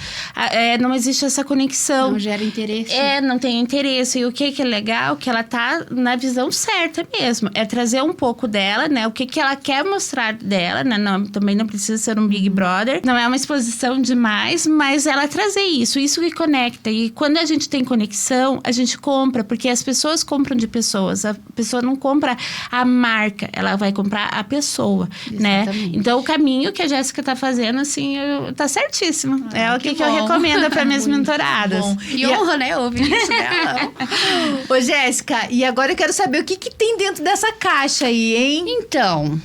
não existe essa conexão. Não gera interesse. Não tem interesse. E o que é legal? Que ela tá na visão certa mesmo. É trazer um pouco dela, né? O que ela quer mostrar dela, né? Também não precisa ser um Big Brother. Não é uma exposição demais, mas ela trazer isso que conecta. E quando a gente tem conexão, a gente compra, porque as pessoas compram de pessoas. A pessoa não compra a marca, ela vai comprar a pessoa, né? Então, o caminho que a Jéssica tá fazendo, assim, tá certíssimo. É o que eu recomendo para minhas mentoradas. Bom. E honra, né? Ouvir isso dela. Ô, Jéssica, e agora eu quero saber o que tem dentro dessa caixa aí, hein? Então,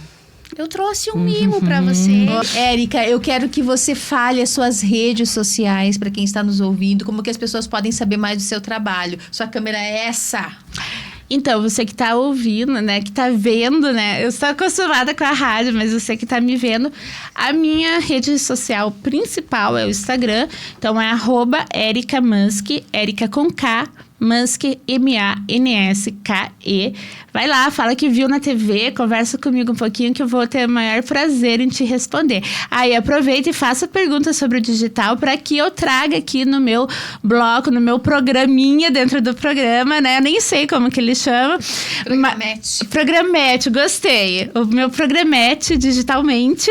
eu trouxe um mimo para você. Érica, eu quero que você fale as suas redes sociais para quem está nos ouvindo, como que as pessoas podem saber mais do seu trabalho. Sua câmera é essa. Então, você que tá ouvindo, né, que tá vendo, né, eu estou acostumada com a rádio, mas você que tá me vendo, a minha rede social principal é o Instagram, então é @EricaMansky, Érica com K, Mansky, M-A-N-S-K-E. Vai lá, fala que viu na TV, conversa comigo um pouquinho que eu vou ter o maior prazer em te responder. Aí aproveita e faça perguntas sobre o digital para que eu traga aqui no meu bloco, no meu programinha dentro do programa, né? Eu nem sei como que ele chama. Programete. Programete, gostei. O meu programete digitalmente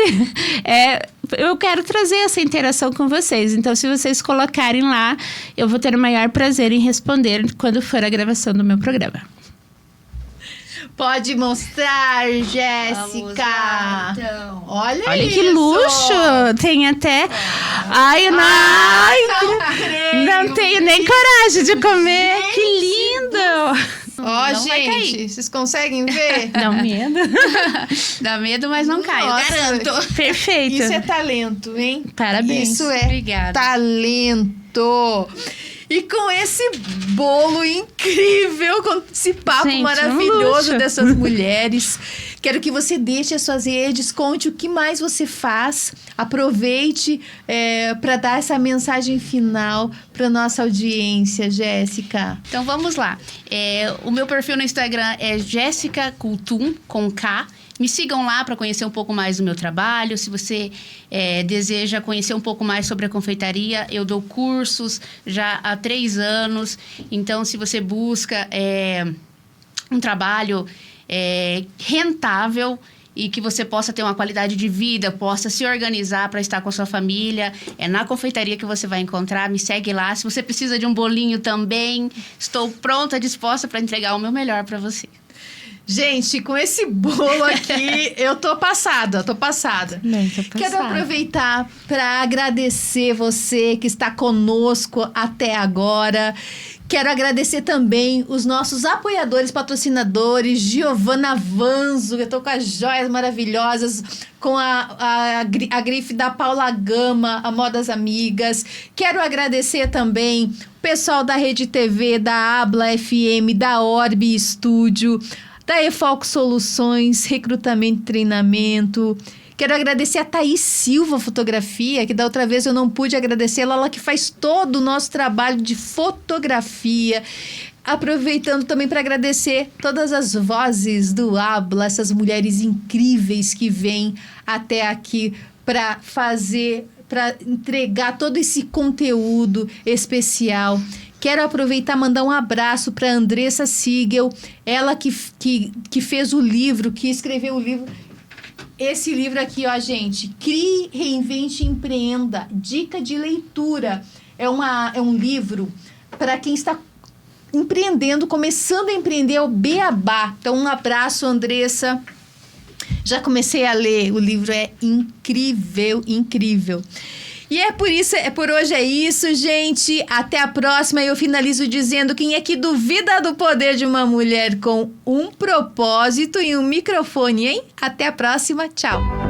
eu quero trazer essa interação com vocês. Então, se vocês colocarem lá, eu vou ter o maior prazer em responder quando for a gravação do meu programa. Pode mostrar, Jéssica. Então. Olha Olha isso. que luxo! Tem até... Ai, não tenho nem coragem de comer. Gente. Que lindo! Ó, Não vai cair. gente, vocês conseguem ver? Dá medo. Dá medo, mas não cai, eu Nossa. garanto. Perfeito. Isso é talento, hein? Parabéns. Isso é Obrigada. talento. E com esse bolo incrível, com esse papo Gente, maravilhoso luxo. dessas mulheres, quero que você deixe as suas redes, conte o que mais você faz, aproveite para dar essa mensagem final para nossa audiência, Jéssica. Então vamos lá. O meu perfil no Instagram é Jéssica Kulthum, com K. Me sigam lá para conhecer um pouco mais do meu trabalho. Se você deseja conhecer um pouco mais sobre a confeitaria, eu dou cursos já há 3 anos. Então, se você busca um trabalho rentável e que você possa ter uma qualidade de vida, possa se organizar para estar com a sua família, é na confeitaria que você vai encontrar. Me segue lá. Se você precisa de um bolinho também, estou pronta, disposta para entregar o meu melhor para você. Gente, com esse bolo aqui, eu tô passada. Quero aproveitar para agradecer você que está conosco até agora. Quero agradecer também os nossos apoiadores, patrocinadores, Giovana Vanzo, eu tô com as joias maravilhosas, com a grife da Paula Gama, a Modas Amigas. Quero agradecer também o pessoal da Rede TV, da Habla FM, da Orbe Estúdio, da Efoco Soluções, Recrutamento e Treinamento. Quero agradecer a Thaís Silva Fotografia, que da outra vez eu não pude agradecê-la, ela que faz todo o nosso trabalho de fotografia. Aproveitando também para agradecer todas as vozes do Habla, essas mulheres incríveis que vêm até aqui para entregar todo esse conteúdo especial. Quero aproveitar e mandar um abraço para Andressa Siegel, ela que fez o livro, que escreveu o livro. Esse livro aqui, ó, gente, Crie, Reinvente e Empreenda, dica de leitura. É um livro para quem está empreendendo, começando a empreender, é o Beabá. Então, um abraço, Andressa. Já comecei a ler, o livro é incrível, incrível. E por hoje é isso, gente. Até a próxima. Eu finalizo dizendo: quem é que duvida do poder de uma mulher com um propósito e um microfone, hein? Até a próxima. Tchau.